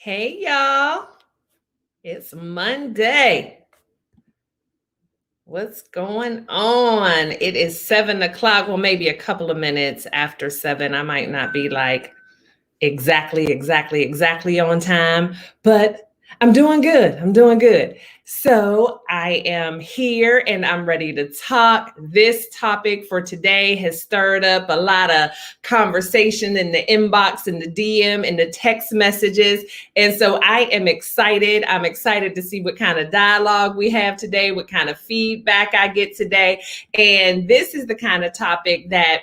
Hey, y'all. It's Monday. What's going on? It is 7 o'clock. Well, maybe a couple of minutes after 7. I might not be like exactly on time, but I'm doing good. I'm doing good. So I am here and I'm ready to talk. This topic for today has stirred up a lot of conversation in the inbox and the DM and the text messages. And so I am excited. I'm excited to see what kind of dialogue we have today, what kind of feedback I get today. And this is the kind of topic that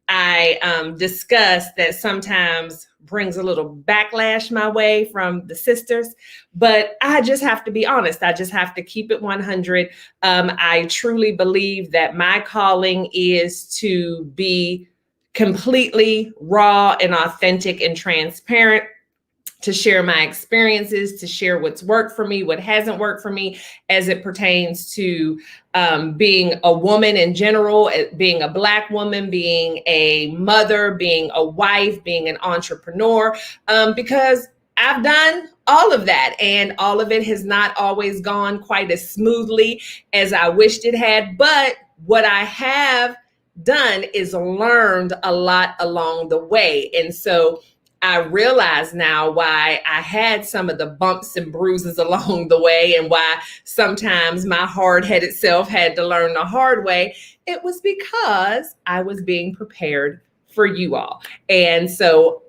I discussed that sometimes brings a little backlash my way from the sisters, but I just have to be honest. I just have to keep it 100. I truly believe that my calling is to be completely raw and authentic and transparent, to share my experiences, to share what's worked for me, what hasn't worked for me as it pertains to being a woman in general, being a Black woman, being a mother, being a wife, being an entrepreneur, because I've done all of that, and all of it has not always gone quite as smoothly as I wished it had. But what I have done is learned a lot along the way. And so I realize now why I had some of the bumps and bruises along the way, and why sometimes my hard-headed self had to learn the hard way. It was because I was being prepared for you all. And so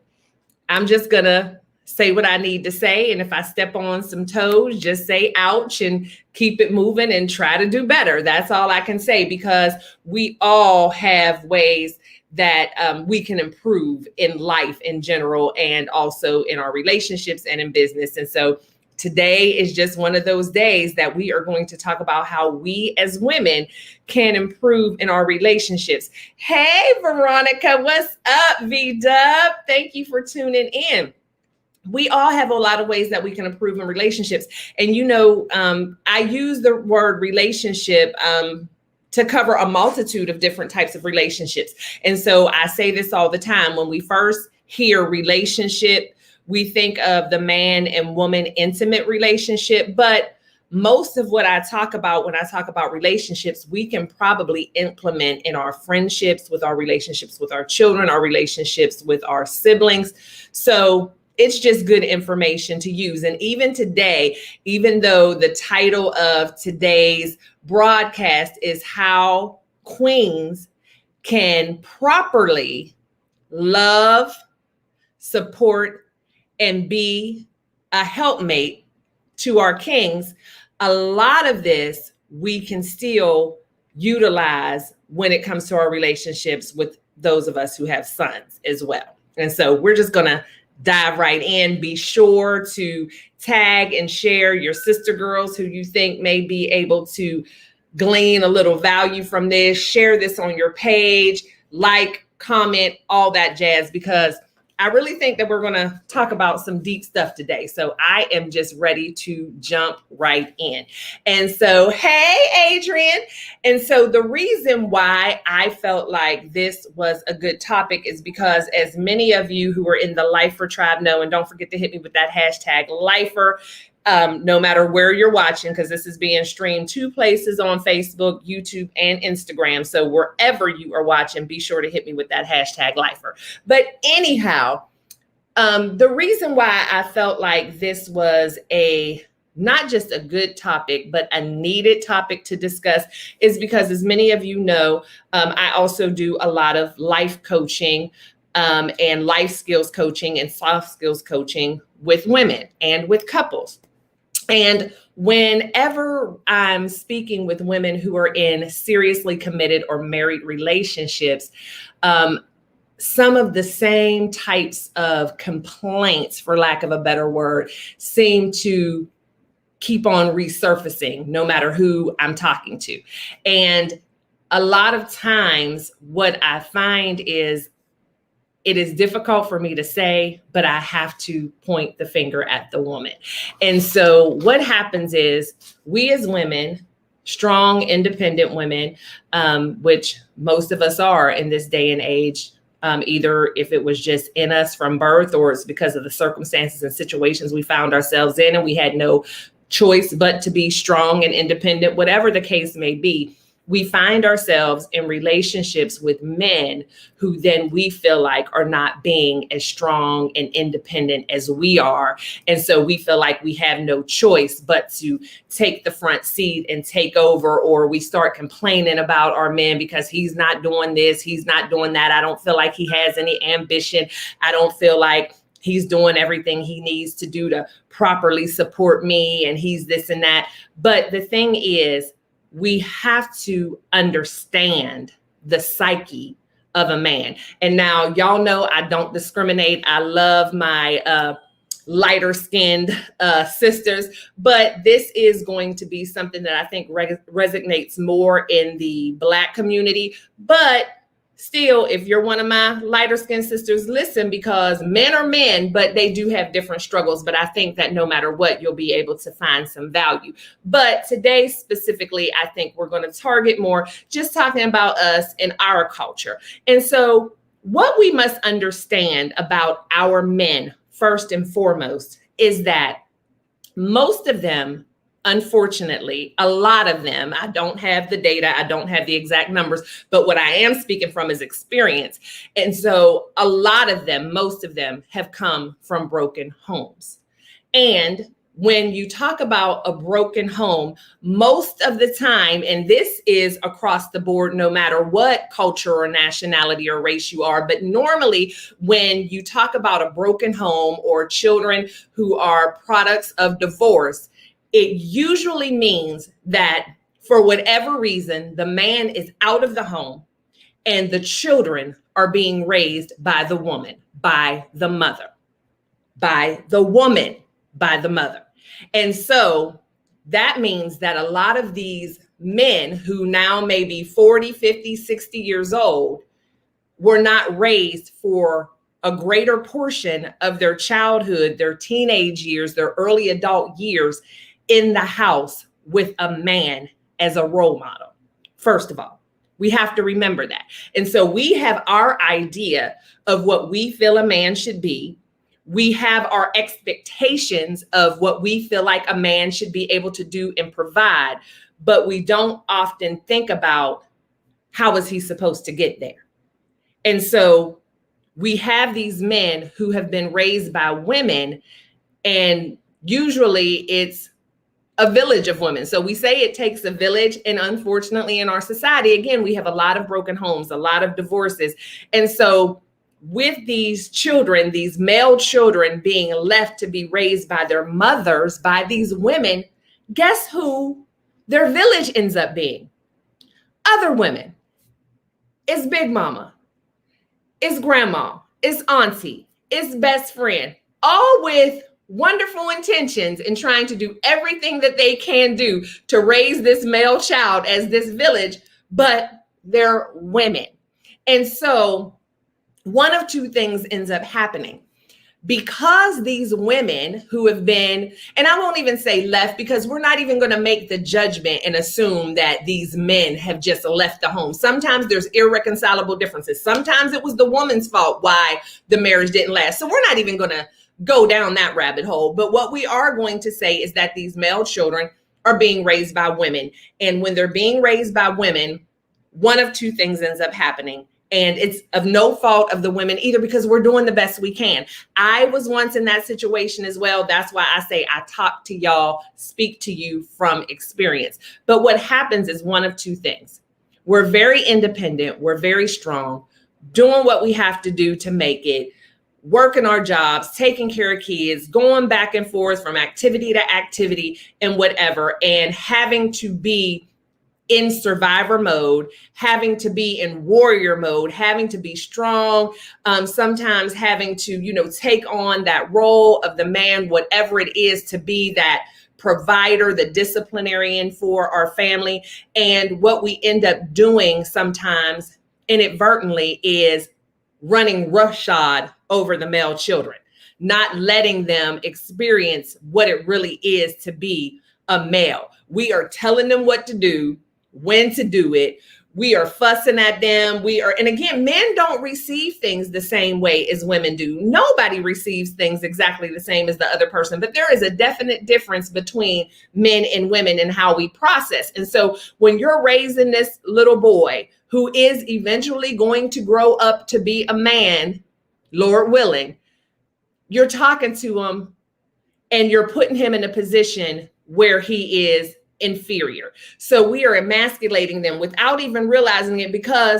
I'm just gonna say what I need to say. And if I step on some toes, just say ouch and keep it moving and try to do better. That's all I can say, because we all have ways that we can improve in life in general, and also in our relationships and in business. And so today is just one of those days that we are going to talk about how we as women can improve in our relationships. Hey, Veronica, what's up, V-Dub? Thank you for tuning in. We all have a lot of ways that we can improve in relationships. And I use the word relationship to cover a multitude of different types of relationships. And so I say this all the time. When we first hear relationship, we think of the man and woman intimate relationship. But most of what I talk about when I talk about relationships, we can probably implement in our friendships, with our relationships with our children, our relationships with our siblings. So it's just good information to use. And even today, even though the title of today's broadcast is how queens can properly love, support, and be a helpmate to our kings, a lot of this we can still utilize when it comes to our relationships with those of us who have sons as well. And so we're just gonna dive right in. Be sure to tag and share your sister girls who you think may be able to glean a little value from this. Share this on your page, like, comment, all that jazz, because I really think that we're going to talk about some deep stuff today. So I am just ready to jump right in. And so, hey, Adrian. And so the reason why I felt like this was a good topic is because, as many of you who are in the Lifer tribe know, and don't forget to hit me with that hashtag Lifer, no matter where you're watching, because this is being streamed 2 places on Facebook, YouTube, and Instagram. So wherever you are watching, be sure to hit me with that hashtag Lifer. But anyhow, the reason why I felt like this was not just a good topic, but a needed topic to discuss is because, as many of you know, I also do a lot of life coaching and life skills coaching and soft skills coaching with women and with couples. And whenever I'm speaking with women who are in seriously committed or married relationships, some of the same types of complaints, for lack of a better word, seem to keep on resurfacing no matter who I'm talking to. And a lot of times what I find is it is difficult for me to say, but I have to point the finger at the woman. And so what happens is, we as women, strong, independent women, which most of us are in this day and age, either if it was just in us from birth or it's because of the circumstances and situations we found ourselves in and we had no choice but to be strong and independent, whatever the case may be. We find ourselves in relationships with men who then we feel like are not being as strong and independent as we are. And so we feel like we have no choice but to take the front seat and take over, or we start complaining about our men because he's not doing this, he's not doing that. I don't feel like he has any ambition. I don't feel like he's doing everything he needs to do to properly support me, and he's this and that. But the thing is, we have to understand the psyche of a man. And now y'all know I don't discriminate. I love my lighter skinned sisters, but this is going to be something that I think resonates more in the Black community. But still, if you're one of my lighter skinned sisters, listen, because men are men, but they do have different struggles. But I think that no matter what, you'll be able to find some value. But today specifically, I think we're going to target more just talking about us and our culture. And so what we must understand about our men, first and foremost, is that most of them, unfortunately, a lot of them, I don't have the data, I don't have the exact numbers, but what I am speaking from is experience. And so a lot of them, most of them have come from broken homes. And when you talk about a broken home, most of the time, and this is across the board, no matter what culture or nationality or race you are, but normally when you talk about a broken home or children who are products of divorce, it usually means that for whatever reason, the man is out of the home and the children are being raised by the woman, by the mother, by the woman, by the mother. And so that means that a lot of these men who now may be 40, 50, 60 years old were not raised for a greater portion of their childhood, their teenage years, their early adult years in the house with a man as a role model. First of all, we have to remember that. And so we have our idea of what we feel a man should be. We have our expectations of what we feel like a man should be able to do and provide, but we don't often think about how is he supposed to get there. And so we have these men who have been raised by women, and usually it's a village of women. So we say it takes a village. And unfortunately, in our society, again, we have a lot of broken homes, a lot of divorces. And so with these children, these male children being left to be raised by their mothers, by these women, guess who their village ends up being? Other women. It's big mama. It's grandma. It's auntie. It's best friend. All with wonderful intentions in trying to do everything that they can do to raise this male child as this village, but they're women. And so one of two things ends up happening. Because these women who have been, and I won't even say left, because we're not even going to make the judgment and assume that these men have just left the home. Sometimes there's irreconcilable differences. Sometimes it was the woman's fault why the marriage didn't last. So we're not even going to go down that rabbit hole. But what we are going to say is that these male children are being raised by women. And when they're being raised by women, one of two things ends up happening. And it's of no fault of the women either, because we're doing the best we can. I was once in that situation as well. That's why I say I talk to y'all, speak to you from experience. But what happens is one of two things. We're very independent. We're very strong, doing what we have to do to make it, working our jobs, taking care of kids, going back and forth from activity to activity and whatever, and having to be in survivor mode, having to be in warrior mode, having to be strong, sometimes having to, take on that role of the man, whatever it is, to be that provider, the disciplinarian for our family. And what we end up doing sometimes inadvertently is running roughshod over the male children, not letting them experience what it really is to be a male. We are telling them what to do, when to do it. We are fussing at them. And again, men don't receive things the same way as women do. Nobody receives things exactly the same as the other person, but there is a definite difference between men and women in how we process. And so when you're raising this little boy who is eventually going to grow up to be a man, Lord willing, you're talking to him and you're putting him in a position where he is inferior. So we are emasculating them without even realizing it, because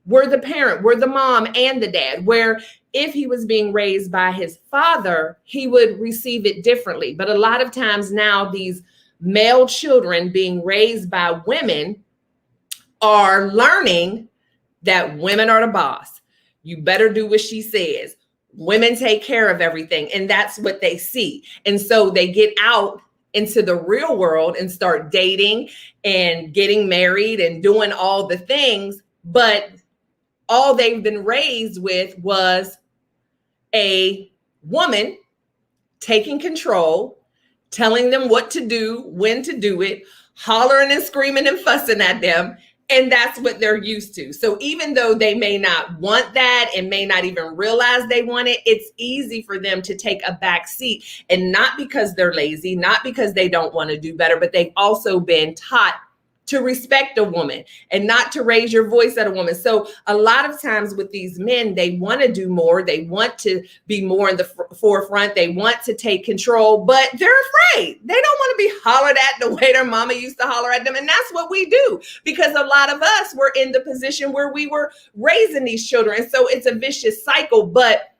we're the parent, we're the mom and the dad, where if he was being raised by his father, he would receive it differently. But a lot of times now, these male children being raised by women are learning that women are the boss. You better do what she says. Women take care of everything. And that's what they see. And so they get out into the real world and start dating and getting married and doing all the things. But all they've been raised with was a woman taking control, telling them what to do, when to do it, hollering and screaming and fussing at them. And that's what they're used to. So even though they may not want that and may not even realize they want it, it's easy for them to take a back seat. And not because they're lazy, not because they don't want to do better, but they've also been taught to respect a woman and not to raise your voice at a woman. So a lot of times with these men, they want to do more. They want to be more in the forefront. They want to take control, but they're afraid. They don't want to be hollered at the way their mama used to holler at them. And that's what we do, because a lot of us were in the position where we were raising these children. And so it's a vicious cycle, but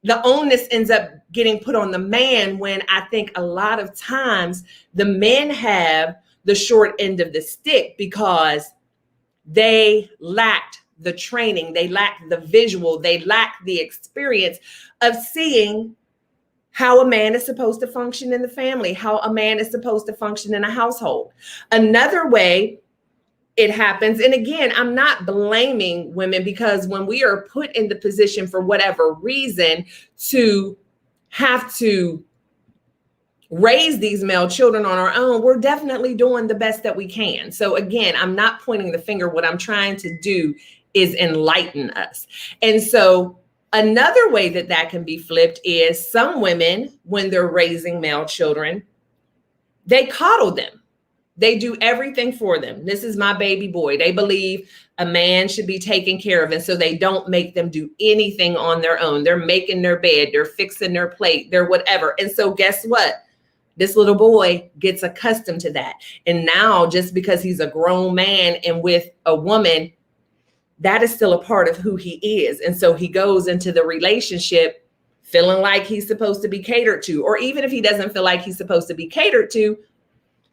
the onus ends up getting put on the man, when I think a lot of times the men have the short end of the stick because they lacked the training, they lacked the visual, they lacked the experience of seeing how a man is supposed to function in the family, how a man is supposed to function in a household. Another way it happens, and again, I'm not blaming women, because when we are put in the position for whatever reason to have to raise these male children on our own, we're definitely doing the best that we can. So again, I'm not pointing the finger. What I'm trying to do is enlighten us. And so another way that that can be flipped is some women, when they're raising male children, they coddle them. They do everything for them. This is my baby boy. They believe a man should be taken care of. And so they don't make them do anything on their own. They're making their bed, they're fixing their plate, they're whatever. And so guess what? This little boy gets accustomed to that. And now, just because he's a grown man and with a woman, that is still a part of who he is. And so he goes into the relationship feeling like he's supposed to be catered to. Or even if he doesn't feel like he's supposed to be catered to,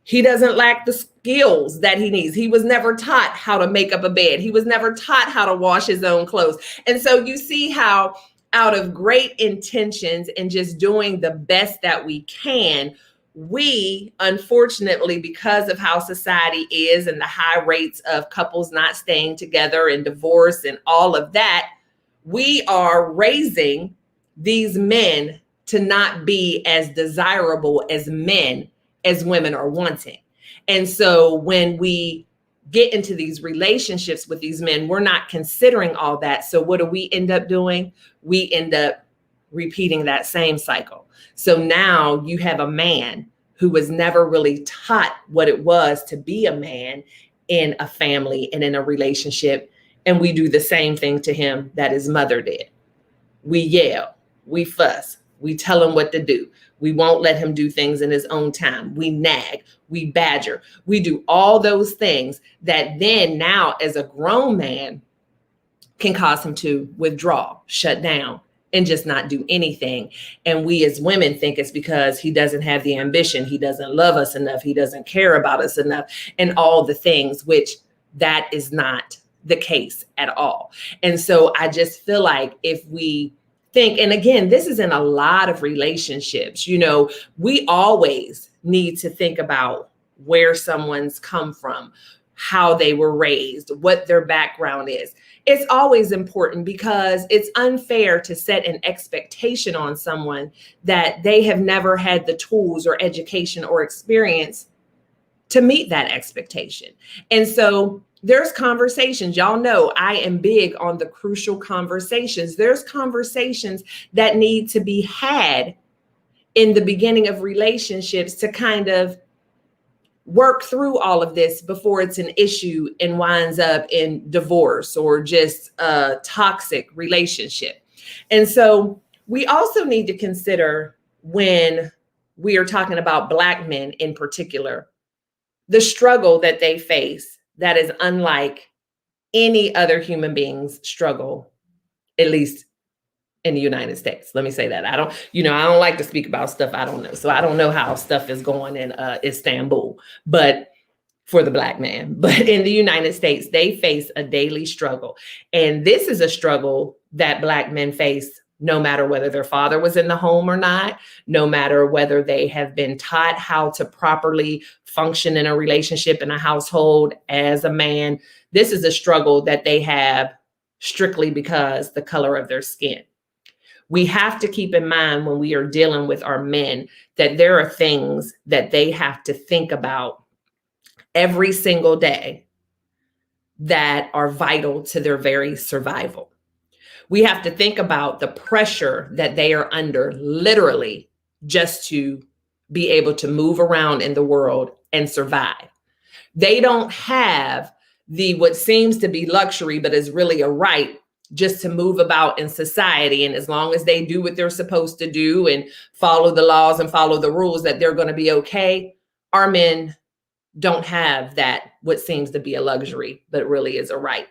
he doesn't lack the skills that he needs. He was never taught how to make up a bed. He was never taught how to wash his own clothes. And so you see how, out of great intentions and just doing the best that we can, we, unfortunately, because of how society is and the high rates of couples not staying together and divorce and all of that, we are raising these men to not be as desirable as men as women are wanting. And so when we get into these relationships with these men, we're not considering all that. So what do we end up doing? We end up repeating that same cycle. So now you have a man who was never really taught what it was to be a man in a family and in a relationship. And we do the same thing to him that his mother did. We yell, we fuss, we tell him what to do. We won't let him do things in his own time. We nag, we badger, we do all those things that then now as a grown man can cause him to withdraw, shut down, and just not do anything. And we as women think it's because he doesn't have the ambition, he doesn't love us enough, he doesn't care about us enough, and all the things, which that is not the case at all. And so I just feel like if we think, and again, this is in a lot of relationships, you know, we always need to think about where someone's come from, how they were raised, what their background is. It's always important, because it's unfair to set an expectation on someone that they have never had the tools or education or experience to meet that expectation. And so There's conversations. Y'all know I am big on the crucial conversations. There's conversations that need to be had in the beginning of relationships to kind of work through all of this before it's an issue and winds up in divorce or just a toxic relationship. And so we also need to consider, when we are talking about Black men in particular, the struggle that they face that is unlike any other human being's struggle, at least in the United States. Let me say that. I don't like to speak about stuff I don't know. So I don't know how stuff is going in Istanbul, but for the Black man. But in the United States, they face a daily struggle. And this is a struggle that Black men face no matter whether their father was in the home or not, no matter whether they have been taught how to properly function in a relationship, in a household as a man. This is a struggle that they have strictly because the color of their skin. We have to keep in mind when we are dealing with our men that there are things that they have to think about every single day that are vital to their very survival. We have to think about the pressure that they are under, literally, just to be able to move around in the world and survive. They don't have what seems to be luxury, but is really a right, just to move about in society. And as long as they do what they're supposed to do and follow the laws and follow the rules, that they're going to be okay. Our men don't have that, what seems to be a luxury, but really is a right.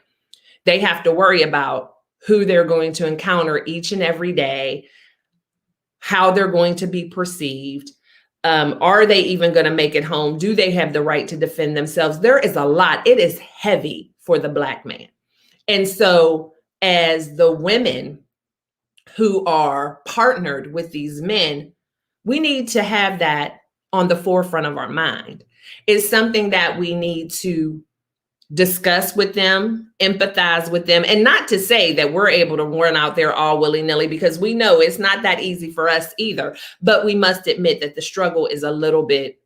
They have to worry about who they're going to encounter each and every day, how they're going to be perceived. Are they even going to make it home? Do they have the right to defend themselves? There is a lot. It is heavy for the Black man. And so as the women who are partnered with these men, we need to have that on the forefront of our mind. It's something that we need to discuss with them, empathize with them, and not to say that we're able to run out there all willy-nilly, because we know it's not that easy for us either. But we must admit that the struggle is a little bit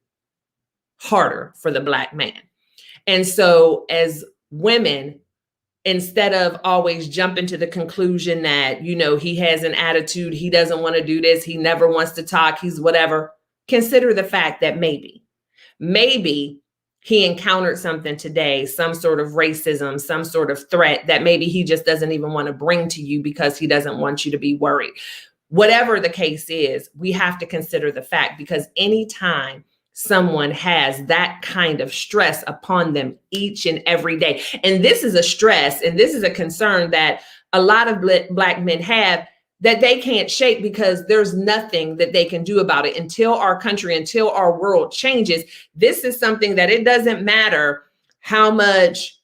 harder for the Black man. And so as women, instead of always jumping to the conclusion that, he has an attitude, he doesn't want to do this, he never wants to talk, he's whatever, consider the fact that maybe he encountered something today, some sort of racism, some sort of threat that maybe he just doesn't even want to bring to you because he doesn't want you to be worried. Whatever the case is, we have to consider the fact, because anytime someone has that kind of stress upon them each and every day, and this is a stress and this is a concern that a lot of Black men have, that they can't shake, because there's nothing that they can do about it until our country, until our world changes. This is something that it doesn't matter how much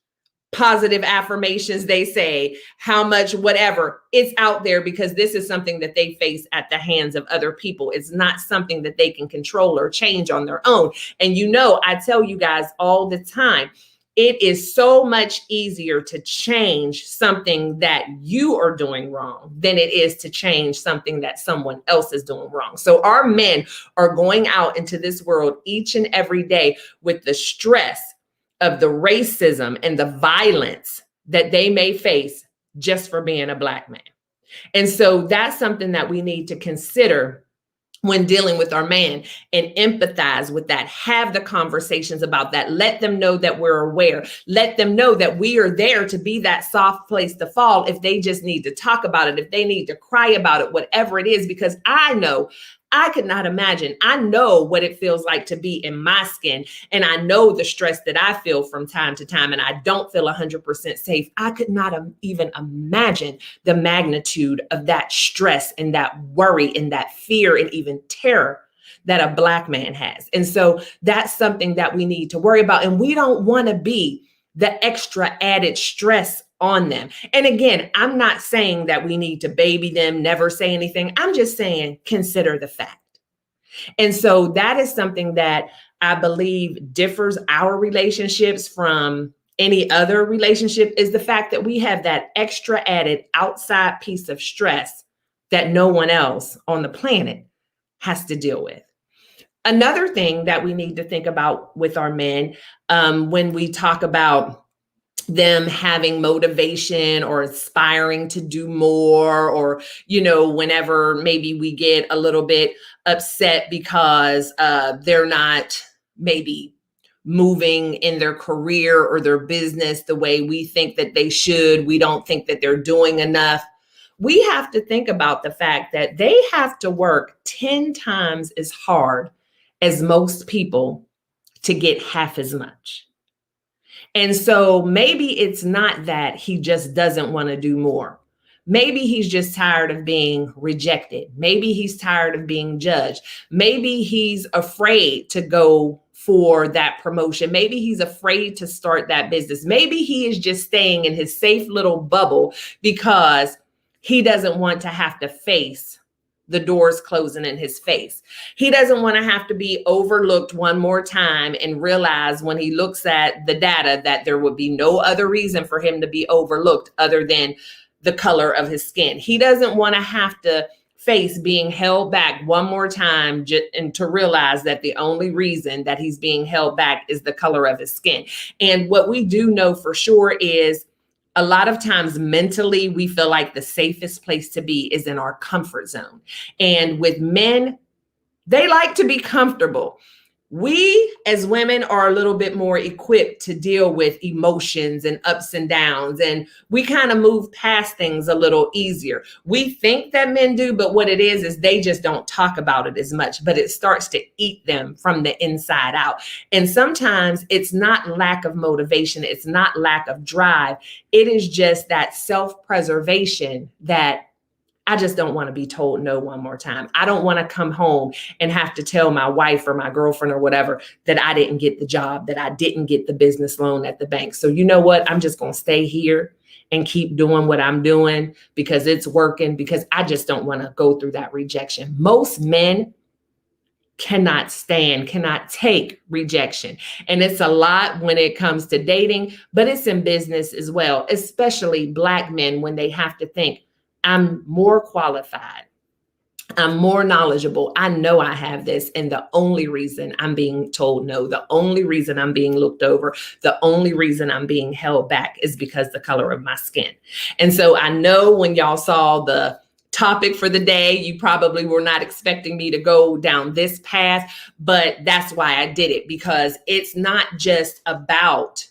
positive affirmations they say, how much whatever, it's out there, because this is something that they face at the hands of other people. It's not something that they can control or change on their own. And I tell you guys all the time, it is so much easier to change something that you are doing wrong than it is to change something that someone else is doing wrong. So our men are going out into this world each and every day with the stress of the racism and the violence that they may face just for being a Black man. And so that's something that we need to consider when dealing with our man, and empathize with that, have the conversations about that, let them know that we're aware, let them know that we are there to be that soft place to fall if they just need to talk about it, if they need to cry about it, whatever it is, because I could not imagine. I know what it feels like to be in my skin, and I know the stress that I feel from time to time, and I don't feel 100% safe. I could not even imagine the magnitude of that stress and that worry and that fear and even terror that a Black man has. And so that's something that we need to worry about. And we don't want to be the extra added stress on them. And again, I'm not saying that we need to baby them, never say anything. I'm just saying, consider the fact. And so that is something that I believe differs our relationships from any other relationship, is the fact that we have that extra added outside piece of stress that no one else on the planet has to deal with. Another thing that we need to think about with our men, when we talk about them having motivation or aspiring to do more, or, whenever maybe we get a little bit upset because they're not maybe moving in their career or their business the way we think that they should. We don't think that they're doing enough. We have to think about the fact that they have to work 10 times as hard as most people to get half as much. And so maybe it's not that he just doesn't want to do more. Maybe he's just tired of being rejected. Maybe he's tired of being judged. Maybe he's afraid to go for that promotion. Maybe he's afraid to start that business. Maybe he is just staying in his safe little bubble because he doesn't want to have to face the doors closing in his face. He doesn't want to have to be overlooked one more time and realize when he looks at the data that there would be no other reason for him to be overlooked other than the color of his skin. He doesn't want to have to face being held back one more time and to realize that the only reason that he's being held back is the color of his skin. And what we do know for sure is a lot of times mentally, we feel like the safest place to be is in our comfort zone. And with men, they like to be comfortable. We as women are a little bit more equipped to deal with emotions and ups and downs, and we kind of move past things a little easier. We think that men do, but what it is they just don't talk about it as much, but it starts to eat them from the inside out. And sometimes it's not lack of motivation. It's not lack of drive. It is just that self-preservation that I just don't want to be told no one more time. I don't want to come home and have to tell my wife or my girlfriend or whatever that I didn't get the job, that I didn't get the business loan at the bank. So you know what? I'm just going to stay here and keep doing what I'm doing because it's working, because I just don't want to go through that rejection. Most men cannot take rejection. And it's a lot when it comes to dating, but it's in business as well, especially Black men when they have to think, I'm more qualified. I'm more knowledgeable. I know I have this. And the only reason I'm being told no, the only reason I'm being looked over, the only reason I'm being held back is because the color of my skin. And so I know when y'all saw the topic for the day, you probably were not expecting me to go down this path, but that's why I did it, because it's not just about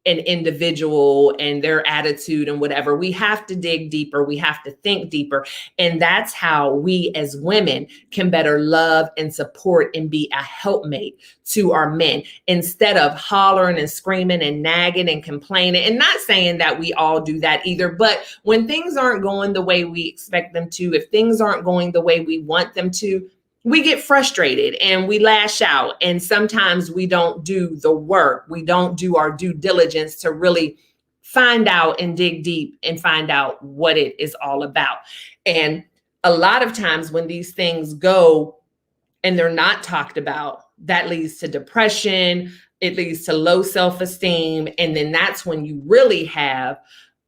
an individual and their attitude and whatever. We have to dig deeper. We have to think deeper. And that's how we as women can better love and support and be a helpmate to our men, instead of hollering and screaming and nagging and complaining. And not saying that we all do that either, but when things aren't going the way we expect them to, if things aren't going the way we want them to, we get frustrated and we lash out. And sometimes we don't do the work. We don't do our due diligence to really find out and dig deep and find out what it is all about. And a lot of times when these things go and they're not talked about, that leads to depression. It leads to low self-esteem. And then that's when you really have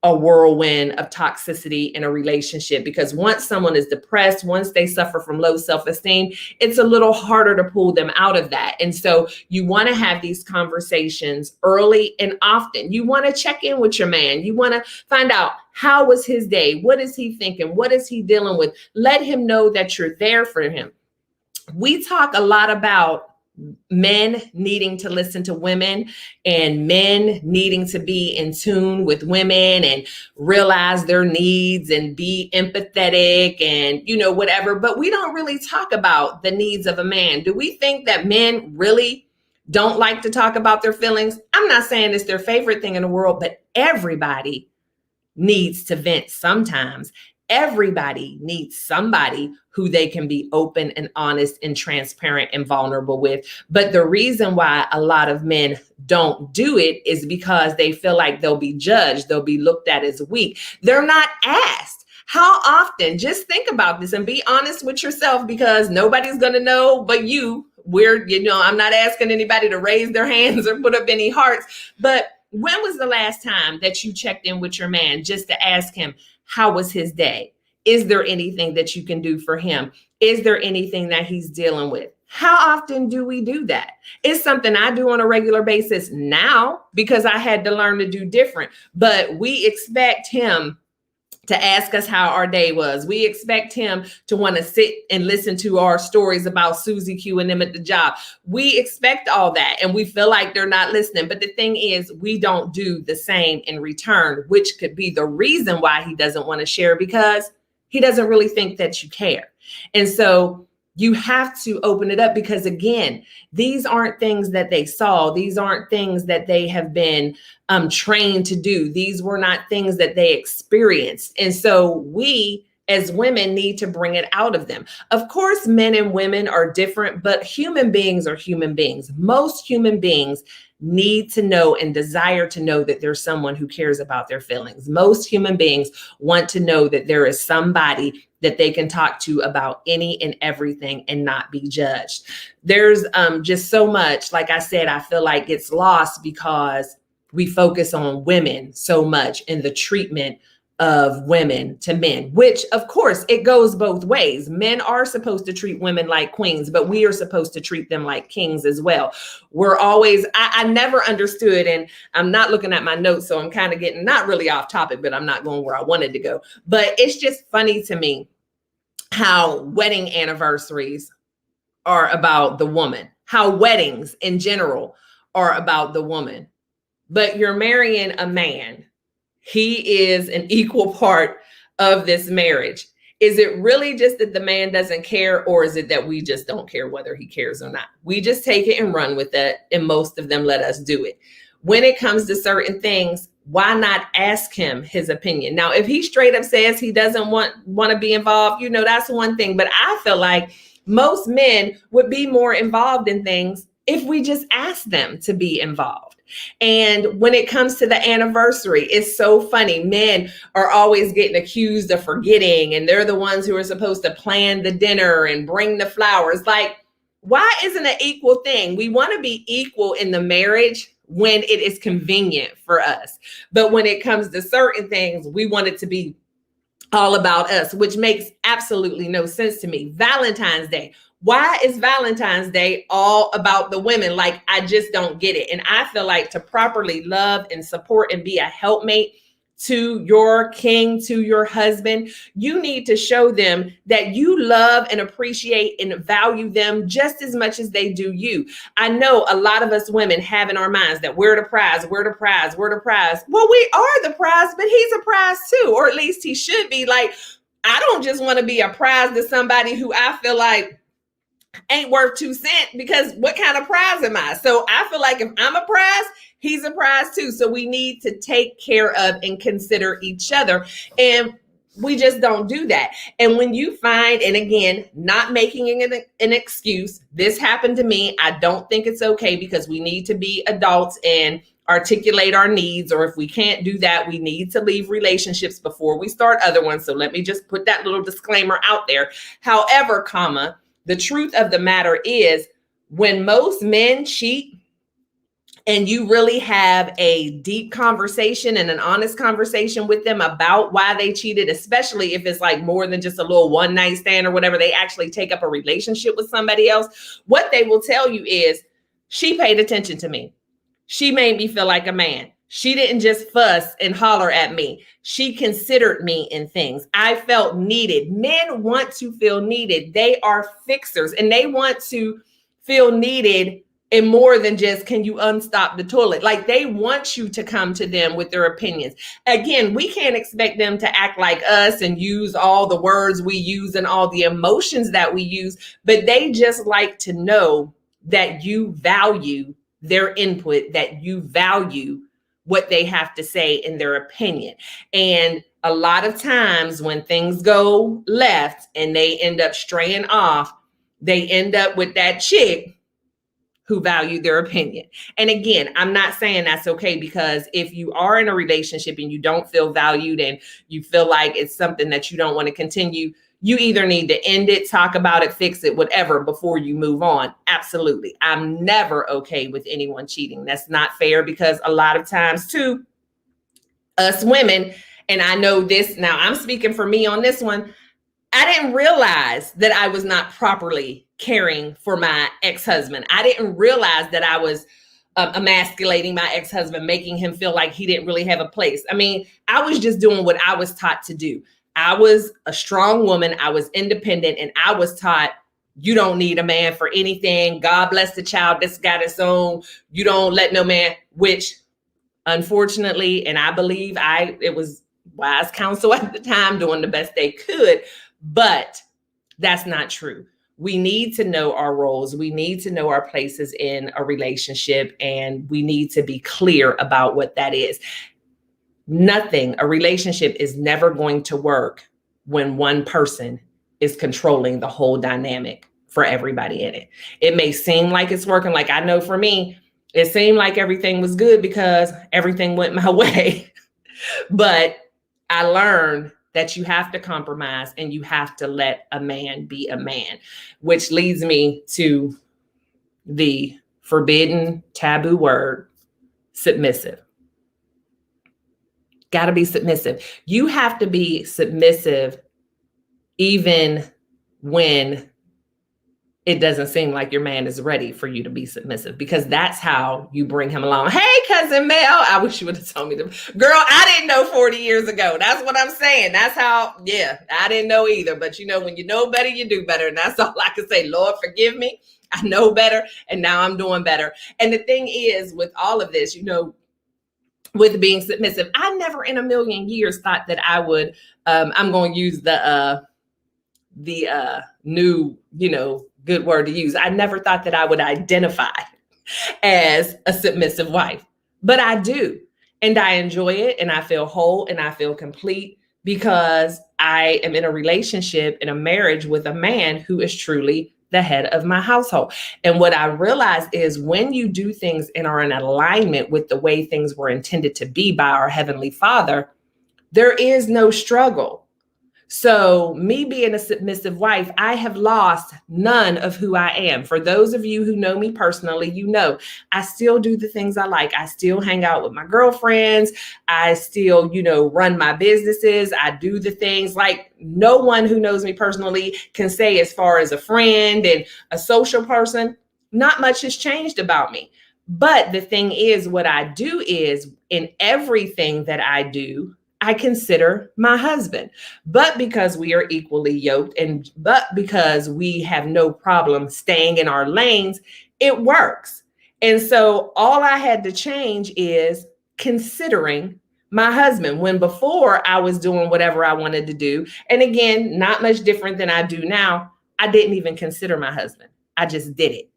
a whirlwind of toxicity in a relationship, because once someone is depressed, once they suffer from low self-esteem, it's a little harder to pull them out of that. And so you want to have these conversations early and often. You want to check in with your man. You want to find out, how was his day? What is he thinking? What is he dealing with? Let him know that you're there for him. We talk a lot about men needing to listen to women and men needing to be in tune with women and realize their needs and be empathetic and, whatever. But we don't really talk about the needs of a man. Do we think that men really don't like to talk about their feelings? I'm not saying it's their favorite thing in the world, but everybody needs to vent sometimes. Everybody needs somebody who they can be open and honest and transparent and vulnerable with. But the reason why a lot of men don't do it is because they feel like they'll be judged. They'll be looked at as weak. They're not asked. How often? Just think about this and be honest with yourself, because nobody's going to know but you. I'm not asking anybody to raise their hands or put up any hearts, but when was the last time that you checked in with your man just to ask him, how was his day? Is there anything that you can do for him? Is there anything that he's dealing with? How often do we do that? It's something I do on a regular basis now because I had to learn to do different. But we expect him to ask us how our day was. We expect him to want to sit and listen to our stories about Susie Q and them at the job. We expect all that, and we feel like they're not listening. But the thing is, we don't do the same in return, which could be the reason why he doesn't want to share, because he doesn't really think that you care. And so you have to open it up, because again, these aren't things that they saw. These aren't things that they have been trained to do. These were not things that they experienced. And so we as women need to bring it out of them. Of course, men and women are different, but human beings are human beings. Most human beings need to know and desire to know that there's someone who cares about their feelings. Most human beings want to know that there is somebody that they can talk to about any and everything and not be judged. There's just so much, like I said, I feel like it's lost because we focus on women so much and the treatment of women to men, which of course it goes both ways. Men are supposed to treat women like queens, but we are supposed to treat them like kings as well. We're always, I never understood, and I'm not looking at my notes, so I'm kind of getting not really off topic, but I'm not going where I wanted to go. But it's just funny to me how wedding anniversaries are about the woman, how weddings in general are about the woman. But you're marrying a man. He is an equal part of this marriage. Is it really just that the man doesn't care, or is it that we just don't care whether he cares or not? We just take it and run with it, and most of them let us do it. When it comes to certain things, why not ask him his opinion? Now, if he straight up says he doesn't want to be involved, you know, that's one thing. But I feel like most men would be more involved in things if we just ask them to be involved. And when it comes to the anniversary, it's so funny. Men are always getting accused of forgetting, and they're the ones who are supposed to plan the dinner and bring the flowers. Like, why isn't it an equal thing? We want to be equal in the marriage when it is convenient for us. But when it comes to certain things, we want it to be all about us, which makes absolutely no sense to me. Valentine's Day. Why is Valentine's Day all about the women? Like, I just don't get it. And I feel like to properly love and support and be a helpmate to your king, to your husband, you need to show them that you love and appreciate and value them just as much as they do you. I know a lot of us women have in our minds that we're the prize, we're the prize, we're the prize. Well, we are the prize, but he's a prize too, or at least he should be. Like, I don't just want to be a prize to somebody who I feel like ain't worth 2 cents, because what kind of prize am I? So I feel like if I'm a prize, he's a prize too. So we need to take care of and consider each other. And we just don't do that. And when you find, and again, not making it an excuse, this happened to me. I don't think it's okay, because we need to be adults and articulate our needs. Or if we can't do that, we need to leave relationships before we start other ones. So let me just put that little disclaimer out there. However, the truth of the matter is, when most men cheat and you really have a deep conversation and an honest conversation with them about why they cheated, especially if it's like more than just a little one night stand or whatever, they actually take up a relationship with somebody else, what they will tell you is, she paid attention to me. She made me feel like a man. She didn't just fuss and holler at me. She considered me in things. I felt needed. Men want to feel needed. They are fixers, and they want to feel needed in more than just, can you unstop the toilet? Like, they want you to come to them with their opinions. Again, we can't expect them to act like us and use all the words we use and all the emotions that we use, but they just like to know that you value their input, that you value what they have to say in their opinion. And a lot of times when things go left and they end up straying off, they end up with that chick who valued their opinion. And again, I'm not saying that's okay, because if you are in a relationship and you don't feel valued and you feel like it's something that you don't want to continue, you either need to end it, talk about it, fix it, whatever, before you move on. Absolutely. I'm never okay with anyone cheating. That's not fair, because a lot of times too, us women, and I know this now, I'm speaking for me on this one, I didn't realize that I was not properly caring for my ex-husband. I didn't realize that I was emasculating my ex-husband, making him feel like he didn't really have a place. I mean, I was just doing what I was taught to do. I was a strong woman. I was independent, and I was taught you don't need a man for anything. God bless the child that's got its own. You don't let no man, which unfortunately, and I believe it was wise counsel at the time doing the best they could, but that's not true. We need to know our roles. We need to know our places in a relationship, and we need to be clear about what that is. A relationship is never going to work when one person is controlling the whole dynamic for everybody in it. It may seem like it's working. Like I know for me, it seemed like everything was good because everything went my way. But I learned that you have to compromise and you have to let a man be a man, which leads me to the forbidden taboo word, submissive. Got to be submissive. You have to be submissive even when it doesn't seem like your man is ready for you to be submissive, because that's how you bring him along. Hey, cousin Mel, I wish you would have told me girl, I didn't know 40 years ago. That's what I'm saying. That's how, I didn't know either. But when you know better, you do better. And that's all I can say. Lord, forgive me. I know better. And now I'm doing better. And the thing is with all of this, with being submissive, I never in a million years thought that I would, I'm going to use the new, good word to use. I never thought that I would identify as a submissive wife, but I do. And I enjoy it, and I feel whole, and I feel complete because I am in a relationship, in a marriage with a man who is truly the head of my household. And what I realized is when you do things and are in alignment with the way things were intended to be by our Heavenly Father, there is no struggle. So me being a submissive wife, I have lost none of who I am. For those of you who know me personally, I still do the things I like. I still hang out with my girlfriends. I still, run my businesses. I do the things like no one who knows me personally can say as far as a friend and a social person, not much has changed about me. But the thing is, what I do is in everything that I do, I consider my husband, but because we are equally yoked but because we have no problem staying in our lanes, it works. And so all I had to change is considering my husband, when before I was doing whatever I wanted to do. And again, not much different than I do now. I didn't even consider my husband. I just did it.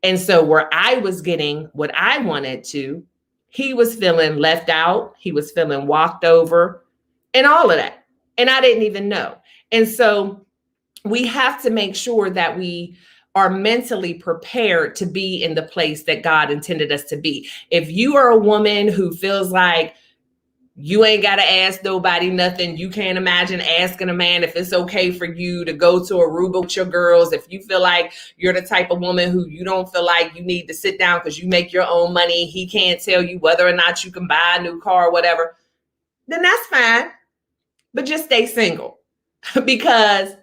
And so where I was getting what I wanted to, he was feeling left out. He was feeling walked over and all of that. And I didn't even know. And so we have to make sure that we are mentally prepared to be in the place that God intended us to be. If you are a woman who feels like you ain't got to ask nobody nothing, you can't imagine asking a man if it's okay for you to go to Aruba with your girls. If you feel like you're the type of woman who you don't feel like you need to sit down because you make your own money, he can't tell you whether or not you can buy a new car or whatever, then that's fine. But just stay single. Because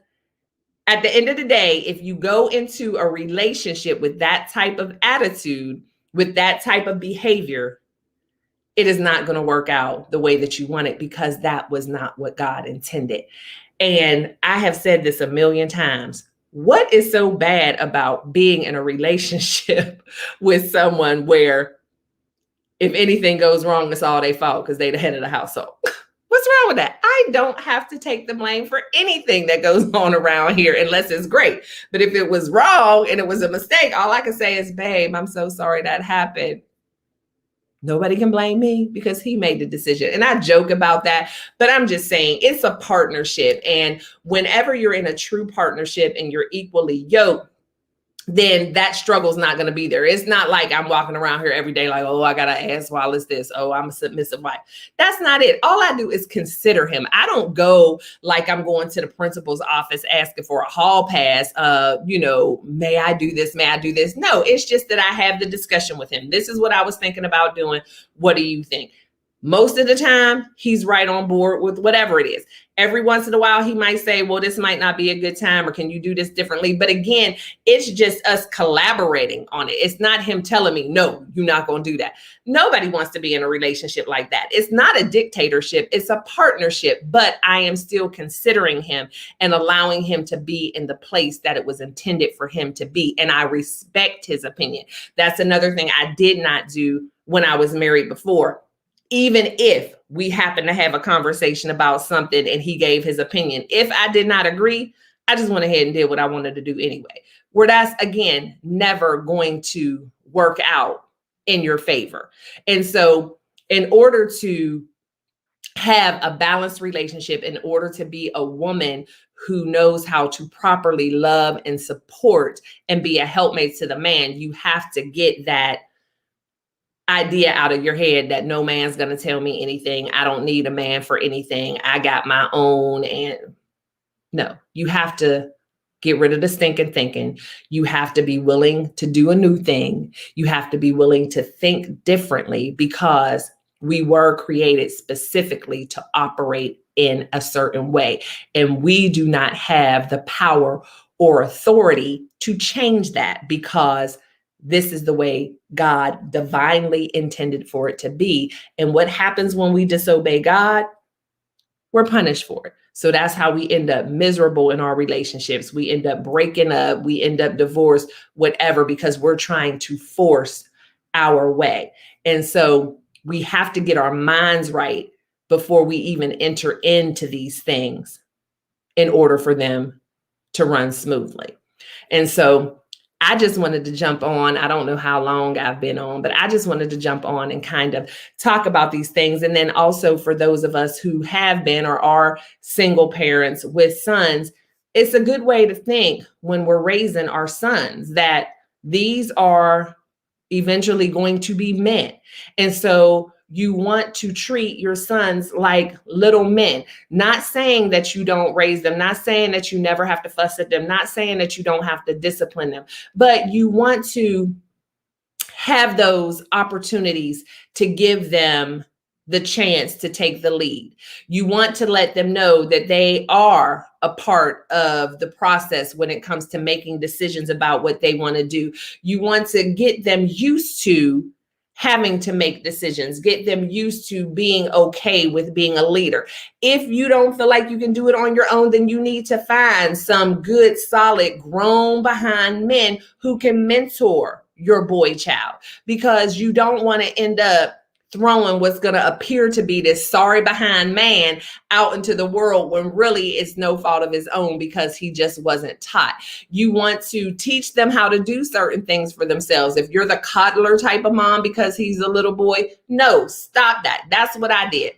at the end of the day, if you go into a relationship with that type of attitude, with that type of behavior, it is not going to work out the way that you want it, because that was not what God intended. And I have said this a million times. What is so bad about being in a relationship with someone where if anything goes wrong, it's all their fault because they're the head of the household? What's wrong with that? I don't have to take the blame for anything that goes on around here unless it's great. But if it was wrong and it was a mistake, all I can say is, babe, I'm so sorry that happened. Nobody can blame me because he made the decision. And I joke about that, but I'm just saying it's a partnership. And whenever you're in a true partnership and you're equally yoked, then that struggle's not going to be there. It's not like I'm walking around here every day like, oh, I got to ask Wallace this. Oh, I'm a submissive wife. That's not it. All I do is consider him. I don't go like I'm going to the principal's office asking for a hall pass. May I do this? May I do this? No, it's just that I have the discussion with him. This is what I was thinking about doing. What do you think? Most of the time, he's right on board with whatever it is. Every once in a while, he might say, well, this might not be a good time, or can you do this differently? But again, it's just us collaborating on it. It's not him telling me, no, you're not going to do that. Nobody wants to be in a relationship like that. It's not a dictatorship. It's a partnership, but I am still considering him and allowing him to be in the place that it was intended for him to be. And I respect his opinion. That's another thing I did not do when I was married before. Even if we happen to have a conversation about something and he gave his opinion, if I did not agree, I just went ahead and did what I wanted to do anyway. Where that's, again, never going to work out in your favor. And so in order to have a balanced relationship, in order to be a woman who knows how to properly love and support and be a helpmate to the man, you have to get that idea out of your head that no man's going to tell me anything. I don't need a man for anything. I got my own. And no, you have to get rid of the stinking thinking. You have to be willing to do a new thing. You have to be willing to think differently, because we were created specifically to operate in a certain way. And we do not have the power or authority to change that, because this is the way God divinely intended for it to be. And what happens when we disobey God? We're punished for it. So that's how we end up miserable in our relationships. We end up breaking up. We end up divorced, whatever, because we're trying to force our way. And so we have to get our minds right before we even enter into these things in order for them to run smoothly. And so I just wanted to jump on. I don't know how long I've been on, but I just wanted to jump on and kind of talk about these things. And then also for those of us who have been or are single parents with sons, it's a good way to think when we're raising our sons that these are eventually going to be men. And so you want to treat your sons like little men, not saying that you don't raise them, not saying that you never have to fuss at them, not saying that you don't have to discipline them, but you want to have those opportunities to give them the chance to take the lead. You want to let them know that they are a part of the process when it comes to making decisions about what they want to do. You want to get them used to having to make decisions, get them used to being okay with being a leader. If you don't feel like you can do it on your own, then you need to find some good, solid, grown behind men who can mentor your boy child, because you don't want to end up throwing what's going to appear to be this sorry behind man out into the world when really it's no fault of his own, because he just wasn't taught. You want to teach them how to do certain things for themselves. If you're the coddler type of mom because he's a little boy, no, stop that. That's what I did.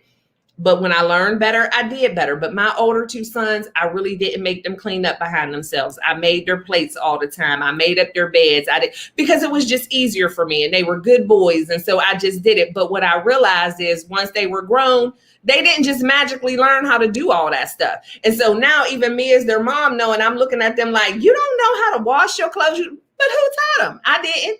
But when I learned better, I did better. But my older two sons, I really didn't make them clean up behind themselves. I made their plates all the time. I made up their beds. I did, because it was just easier for me, and they were good boys. And so I just did it. But what I realized is once they were grown, they didn't just magically learn how to do all that stuff. And so now even me as their mom knowing, I'm looking at them like, you don't know how to wash your clothes. But who taught them? I didn't.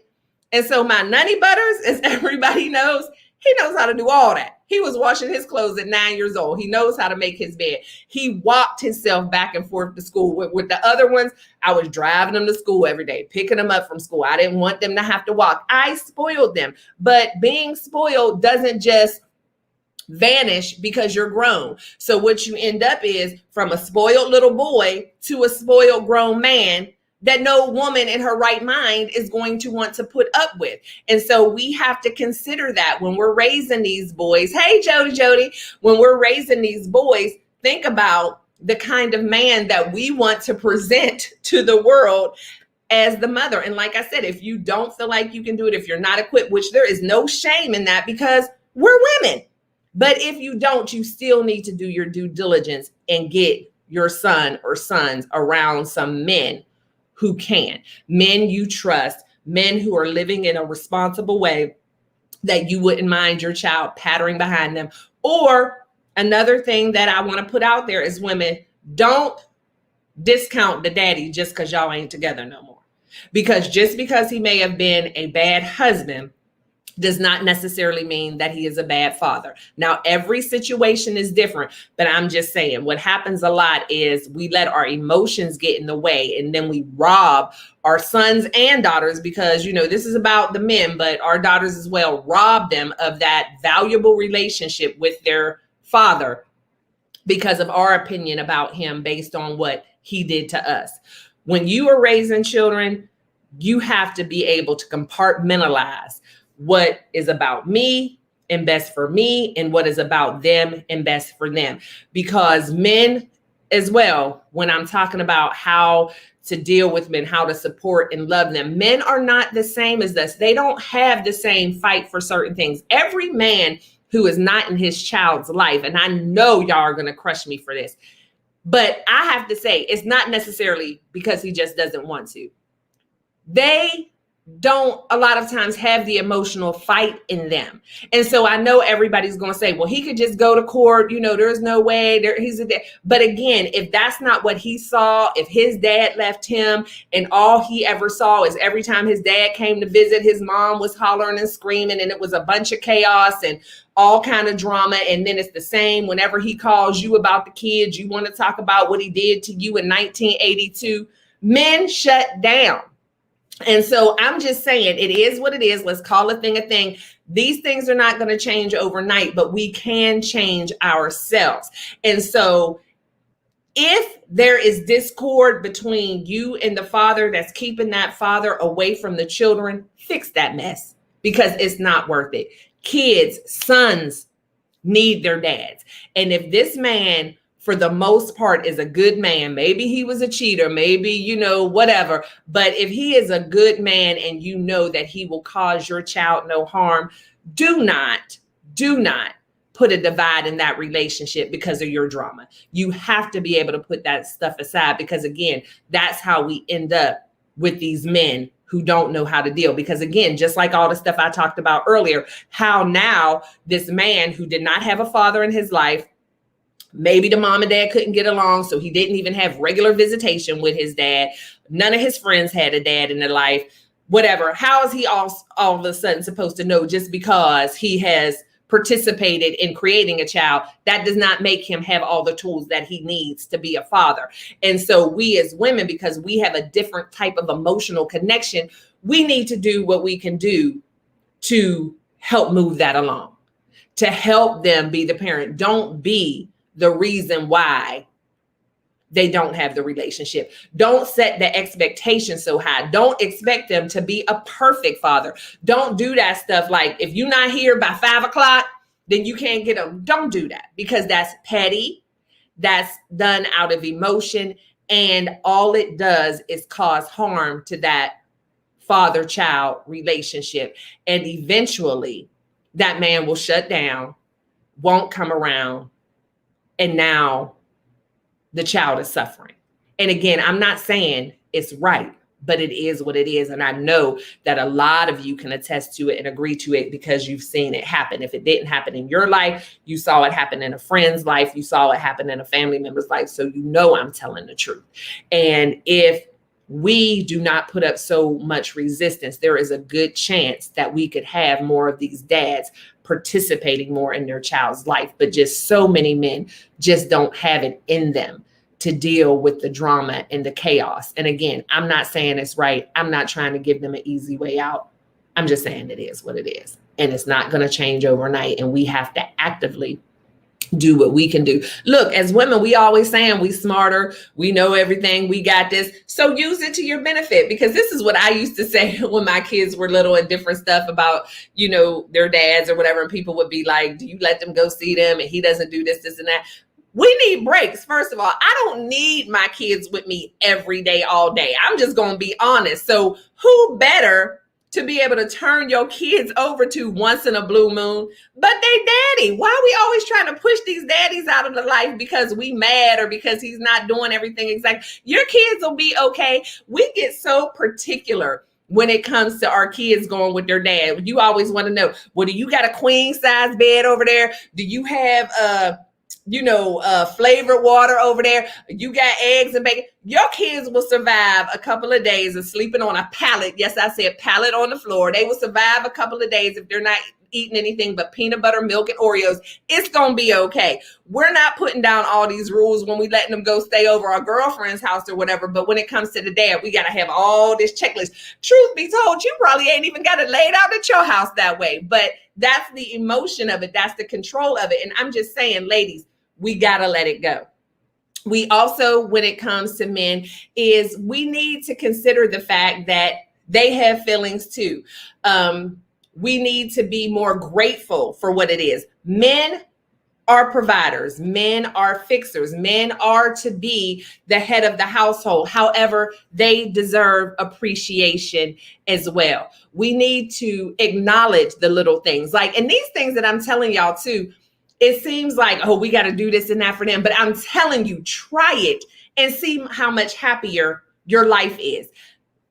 And so my Nunny Butters, as everybody knows, he knows how to do all that. He was washing his clothes at 9 years old. He knows how to make his bed. He walked himself back and forth to school. With the other ones, I was driving them to school every day, picking them up from school. I didn't want them to have to walk. I spoiled them. But being spoiled doesn't just vanish because you're grown. So what you end up is from a spoiled little boy to a spoiled grown man that no woman in her right mind is going to want to put up with. And so we have to consider that when we're raising these boys. Hey, Jody, when we're raising these boys, think about the kind of man that we want to present to the world as the mother. And like I said, if you don't feel like you can do it, if you're not equipped, which there is no shame in that because we're women. But if you don't, you still need to do your due diligence and get your son or sons around some men who can, men you trust, men who are living in a responsible way that you wouldn't mind your child pattering behind them. Or another thing that I want to put out there is women, don't discount the daddy just because y'all ain't together no more. Because just because he may have been a bad husband does not necessarily mean that he is a bad father. Now, every situation is different, but I'm just saying what happens a lot is we let our emotions get in the way, and then we rob our sons and daughters, because, this is about the men, but our daughters as well, rob them of that valuable relationship with their father because of our opinion about him based on what he did to us. When you are raising children, you have to be able to compartmentalize what is about me and best for me and what is about them and best for them. Because men as well, when I'm talking about how to deal with men, how to support and love them, men are not the same as us. They don't have the same fight for certain things. Every man who is not in his child's life, and I know y'all are going to crush me for this, but I have to say it's not necessarily because he just doesn't want to. They don't a lot of times have the emotional fight in them. And so I know everybody's going to say, well, he could just go to court. There's no way he's a dad. But again, if that's not what he saw, if his dad left him and all he ever saw is every time his dad came to visit, his mom was hollering and screaming and it was a bunch of chaos and all kind of drama. And then it's the same whenever he calls you about the kids, you want to talk about what he did to you in 1982. Men shut down. And so I'm just saying it is what it is. Let's call a thing a thing. These things are not going to change overnight, but we can change ourselves. And so if there is discord between you and the father that's keeping that father away from the children, fix that mess, because it's not worth it. Kids, sons need their dads. And if this man, for the most part, is a good man, maybe he was a cheater, maybe, whatever. But if he is a good man and you know that he will cause your child no harm, do not put a divide in that relationship because of your drama. You have to be able to put that stuff aside, because again, that's how we end up with these men who don't know how to deal. Because again, just like all the stuff I talked about earlier, how now this man who did not have a father in his life, maybe the mom and dad couldn't get along, so he didn't even have regular visitation with his dad. None of his friends had a dad in their life, whatever. How is he all of a sudden supposed to know just because he has participated in creating a child? That does not make him have all the tools that he needs to be a father. And so we as women, because we have a different type of emotional connection, we need to do what we can do to help move that along, to help them be the parent. Don't be the reason why they don't have the relationship. Don't set the expectation so high. Don't expect them to be a perfect father. Don't do that stuff like, if you're not here by 5 o'clock, then you can't get them. Don't do that, because that's petty. That's done out of emotion. And all it does is cause harm to that father-child relationship. And eventually that man will shut down, won't come around, and now the child is suffering. And again, I'm not saying it's right, but it is what it is. And I know that a lot of you can attest to it and agree to it because you've seen it happen. If it didn't happen in your life, you saw it happen in a friend's life, you saw it happen in a family member's life. So I'm telling the truth. And if we do not put up so much resistance, there is a good chance that we could have more of these dads participating more in their child's life. But just so many men just don't have it in them to deal with the drama and the chaos. And again, I'm not saying it's right. I'm not trying to give them an easy way out. I'm just saying it is what it is. And it's not going to change overnight. And we have to actively do what we can do. Look, as women, we always saying we smarter, we know everything, we got this. So use it to your benefit, because this is what I used to say when my kids were little and different stuff about, their dads or whatever. And people would be like, do you let them go see them? And he doesn't do this, this, and that. We need breaks. First of all, I don't need my kids with me every day, all day. I'm just going to be honest. So who better to be able to turn your kids over to once in a blue moon, but they daddy? Why are we always trying to push these daddies out of the life because we mad or because he's not doing everything exactly? Your kids will be okay. We get so particular when it comes to our kids going with their dad. You always want to know, well, do you got a queen size bed over there? Do you have flavored water over there. You got eggs and bacon. Your kids will survive a couple of days of sleeping on a pallet. Yes, I said pallet on the floor. They will survive a couple of days if they're not eating anything but peanut butter, milk, and Oreos. It's going to be okay. We're not putting down all these rules when we letting them go stay over our girlfriend's house or whatever. But when it comes to the dad, we got to have all this checklist. Truth be told, you probably ain't even got it laid out at your house that way. But that's the emotion of it. That's the control of it. And I'm just saying, ladies, we got to let it go. We also, when it comes to men, is we need to consider the fact that they have feelings too. We need to be more grateful for what it is. Men are providers. Men are fixers. Men are to be the head of the household. However, they deserve appreciation as well. We need to acknowledge the little things. And these things that I'm telling y'all too, it seems like, oh, we got to do this and that for them. But I'm telling you, try it and see how much happier your life is.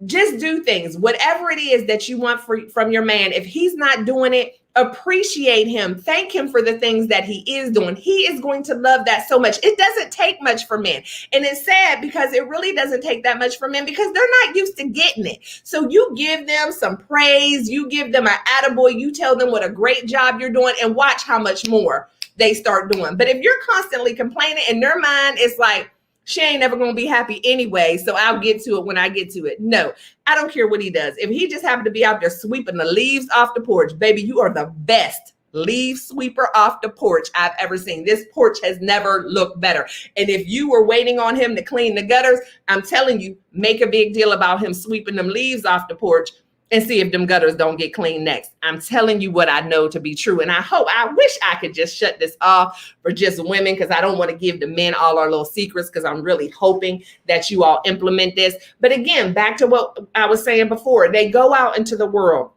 Just do things, whatever it is that you want from your man. If he's not doing it, appreciate him. Thank him for the things that he is doing. He is going to love that so much. It doesn't take much for men. And it's sad because it really doesn't take that much for men because they're not used to getting it. So you give them some praise. You give them an attaboy. You tell them what a great job you're doing and watch how much more they start doing. But if you're constantly complaining in their mind, it's like, she ain't never going to be happy anyway, so I'll get to it when I get to it. No, I don't care what he does. If he just happened to be out there sweeping the leaves off the porch, baby, you are the best leaf sweeper off the porch I've ever seen. This porch has never looked better. And if you were waiting on him to clean the gutters, I'm telling you, make a big deal about him sweeping them leaves off the porch and see if them gutters don't get cleaned next. I'm telling you what I know to be true. And I wish I could just shut this off for just women because I don't want to give the men all our little secrets because I'm really hoping that you all implement this. But again, back to what I was saying before, they go out into the world.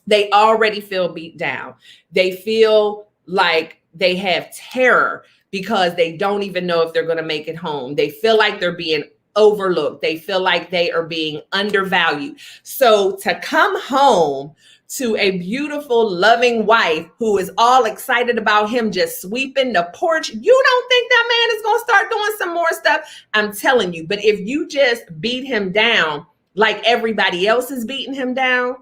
They already feel beat down. They feel like they have terror because they don't even know if they're going to make it home. They feel like they're being overlooked. They feel like they are being undervalued. So to come home to a beautiful, loving wife who is all excited about him just sweeping the porch, you don't think that man is going to start doing some more stuff? I'm telling you. But if you just beat him down like everybody else is beating him down,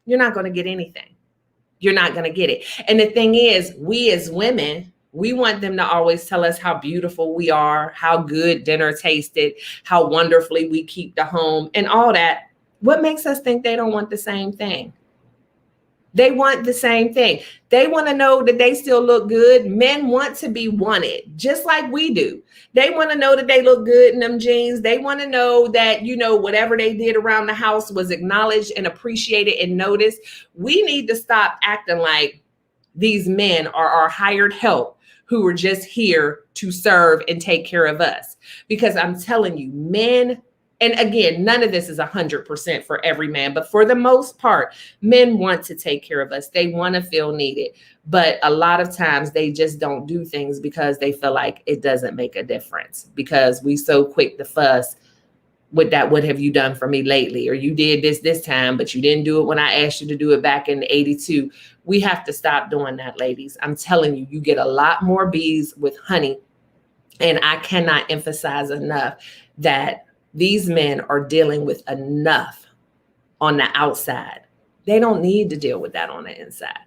you're not going to get anything. You're not going to get it. And the thing is, we as women, we want them to always tell us how beautiful we are, how good dinner tasted, how wonderfully we keep the home and all that. What makes us think they don't want the same thing? They want the same thing. They want to know that they still look good. Men want to be wanted, just like we do. They want to know that they look good in them jeans. They want to know that, whatever they did around the house was acknowledged and appreciated and noticed. We need to stop acting like these men are our hired help who are just here to serve and take care of us. Because I'm telling you, men, and again, none of this is 100% for every man, but for the most part, men want to take care of us. They want to feel needed. But a lot of times they just don't do things because they feel like it doesn't make a difference because we so quick to fuss with that. What have you done for me lately? Or you did this time, but you didn't do it when I asked you to do it back in 82. We have to stop doing that, ladies. I'm telling you, you get a lot more bees with honey. And I cannot emphasize enough that these men are dealing with enough on the outside. They don't need to deal with that on the inside.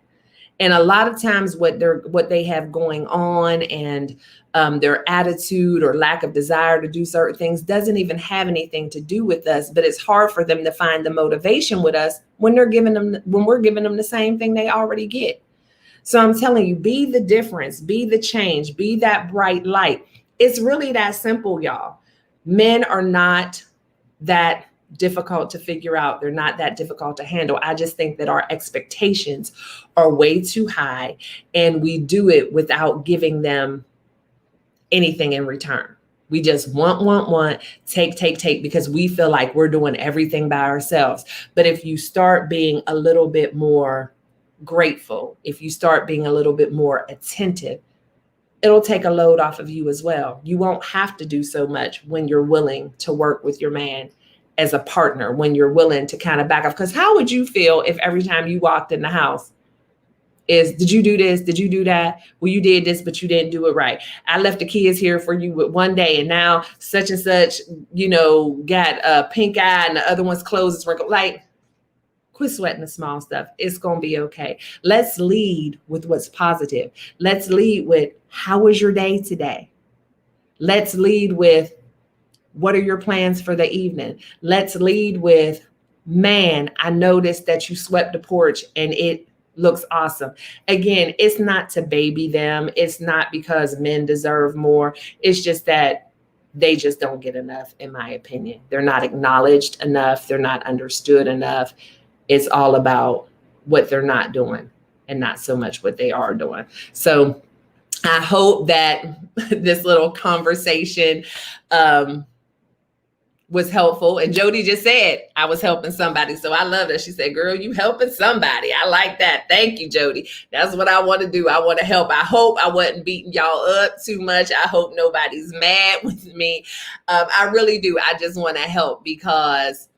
And a lot of times what they have going on and their attitude or lack of desire to do certain things doesn't even have anything to do with us, but it's hard for them to find the motivation with us when we're giving them the same thing they already get. So I'm telling you, be the difference, be the change, be that bright light. It's really that simple, y'all. Men are not that difficult to figure out. They're not that difficult to handle. I just think that our expectations are way too high and we do it without giving them anything in return. We just want, take, because we feel like we're doing everything by ourselves. But if you start being a little bit more grateful, if you start being a little bit more attentive, it'll take a load off of you as well. You won't have to do so much when you're willing to work with your man as a partner, when you're willing to kind of back off. Because how would you feel if every time you walked in the house, is, did you do this? Did you do that? Well, you did this, but you didn't do it right. I left the kids here for you with one day, and now such and such, got a pink eye and the other one's clothes is wrinkled. Like, quit sweating the small stuff. It's going to be okay. Let's lead with what's positive. Let's lead with, how was your day today? Let's lead with, what are your plans for the evening? Let's lead with, man, I noticed that you swept the porch and it looks awesome. Again, it's not to baby them. It's not because men deserve more. It's just that they just don't get enough, in my opinion. They're not acknowledged enough. They're not understood enough. It's all about what they're not doing and not so much what they are doing. So I hope that this little conversation was helpful. And Jody just said I was helping somebody. So I love that. She said, girl, you helping somebody. I like that. Thank you, Jody. That's what I want to do. I want to help. I hope I wasn't beating y'all up too much. I hope nobody's mad with me. I really do. I just want to help because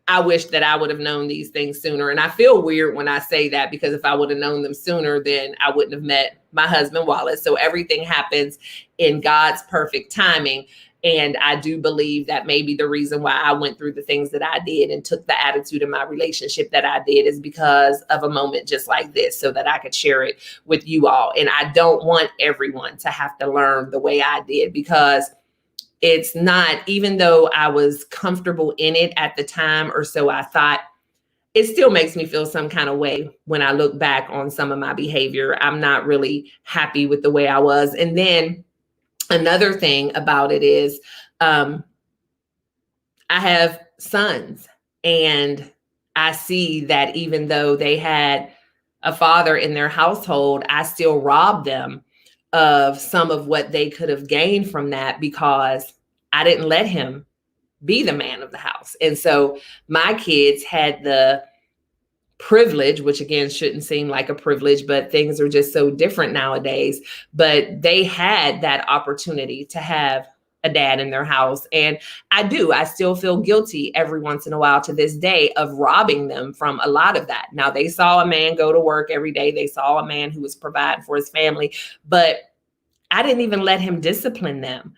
I wish that I would have known these things sooner. And I feel weird when I say that, because if I would have known them sooner, then I wouldn't have met my husband, Wallace. So everything happens in God's perfect timing. And I do believe that maybe the reason why I went through the things that I did and took the attitude in my relationship that I did is because of a moment just like this, so that I could share it with you all. And I don't want everyone to have to learn the way I did, because it's not, even though I was comfortable in it at the time, or so I thought, it still makes me feel some kind of way when I look back on some of my behavior. I'm not really happy with the way I was. And then another thing about it is I have sons, and I see that even though they had a father in their household, I still robbed them of some of what they could have gained from that, because I didn't let him be the man of the house. And so my kids had the privilege, which again shouldn't seem like a privilege, but things are just so different nowadays. But they had that opportunity to have a dad in their house. And I still feel guilty every once in a while to this day of robbing them from a lot of that. Now, they saw a man go to work every day. They saw a man who was providing for his family, but I didn't even let him discipline them.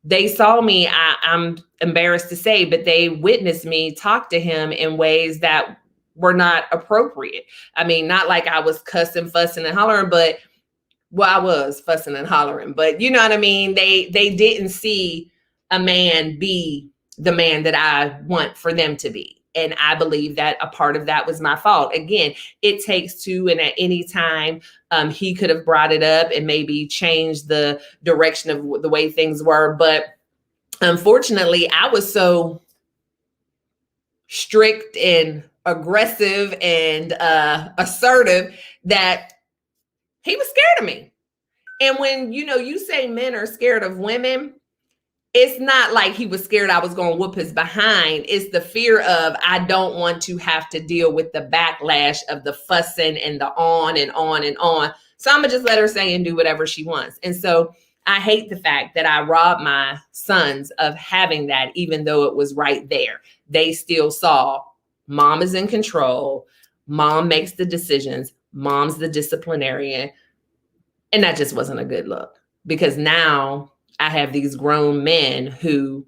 They saw me, I'm embarrassed to say, but they witnessed me talk to him in ways that were not appropriate. I mean, not like I was cussing, fussing, and hollering, but I was fussing and hollering, but you know what I mean? They didn't see a man be the man that I want for them to be. And I believe that a part of that was my fault. Again, it takes two, and at any time, he could have brought it up and maybe changed the direction of the way things were. But unfortunately, I was so strict and aggressive and assertive that he was scared of me. And when, you say men are scared of women, it's not like he was scared I was going to whoop his behind. It's the fear of, I don't want to have to deal with the backlash of the fussing and the on and on and on. So I'm going to just let her say and do whatever she wants. And so I hate the fact that I robbed my sons of having that, even though it was right there. They still saw mom is in control. Mom makes the decisions. Mom's the disciplinarian. And that just wasn't a good look, because now I have these grown men who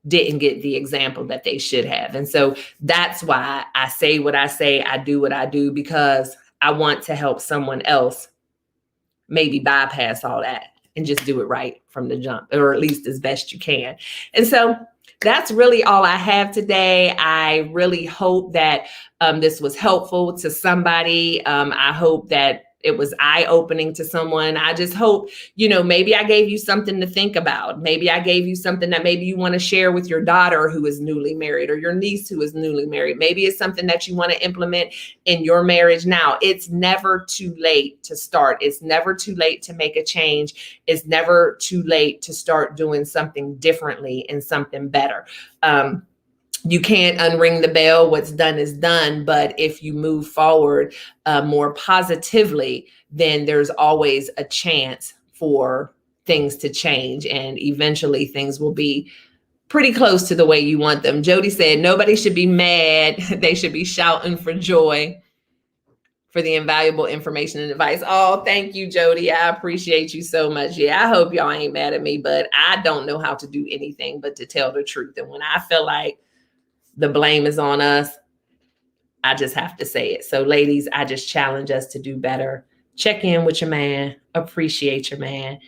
didn't get the example that they should have. And so that's why I say what I say, I do what I do, because I want to help someone else maybe bypass all that and just do it right from the jump, or at least as best you can. And so that's really all I have today. I really hope that this was helpful to somebody. I hope that it was eye-opening to someone. I just hope, maybe I gave you something to think about. Maybe I gave you something that maybe you want to share with your daughter who is newly married, or your niece who is newly married. Maybe it's something that you want to implement in your marriage now. It's never too late to start. It's never too late to make a change. It's never too late to start doing something differently and something better. You can't unring the bell. What's done is done. But if you move forward more positively, then there's always a chance for things to change. And eventually things will be pretty close to the way you want them. Jody said, nobody should be mad. They should be shouting for joy. for the invaluable information and advice. Oh, thank you, Jody. I appreciate you so much. Yeah, I hope y'all ain't mad at me, but I don't know how to do anything but to tell the truth. And when I feel like the blame is on us, I just have to say it. So ladies, I just challenge us to do better. Check in with your man, appreciate your man,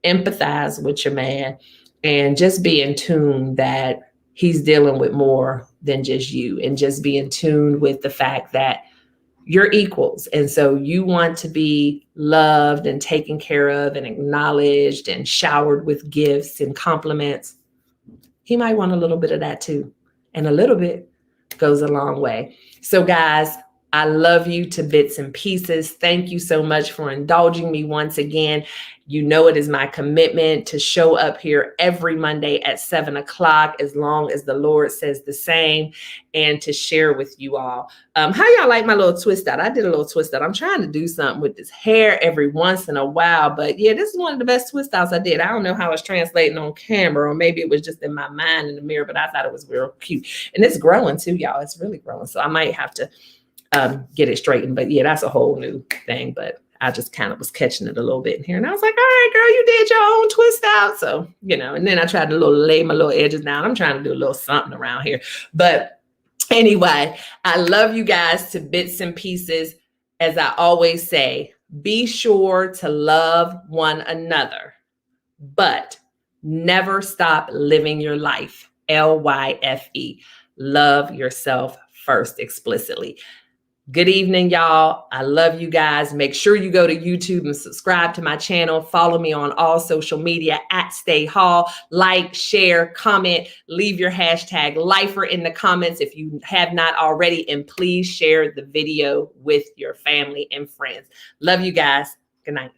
empathize with your man, and just be in tune that he's dealing with more than just you, and just be in tune with the fact that you're equals. And so you want to be loved and taken care of and acknowledged and showered with gifts and compliments. He might want a little bit of that too. And a little bit goes a long way. So guys, I love you to bits and pieces. Thank you so much for indulging me once again. You know, it is my commitment to show up here every Monday at 7 o'clock, as long as the Lord says the same, and to share with you all. How y'all like my little twist out? I did a little twist out. I'm trying to do something with this hair every once in a while, but yeah, this is one of the best twist outs I did. I don't know how it's translating on camera, or maybe it was just in my mind in the mirror, but I thought it was real cute. And it's growing too, y'all. It's really growing. So I might have to get it straightened. But yeah, that's a whole new thing. But I just kind of was catching it a little bit in here. And I was like, all right, girl, you did your own twist out. So, you know, and then I tried to lay my little edges down. I'm trying to do a little something around here. But anyway, I love you guys to bits and pieces. As I always say, be sure to love one another, but never stop living your life. LYFE. Love yourself first, explicitly. Good evening, y'all. I love you guys. Make sure you go to YouTube and subscribe to my channel. Follow me on all social media at Stay Hall. Like, share, comment, leave your hashtag lifer in the comments if you have not already. And please share the video with your family and friends. Love you guys. Good night.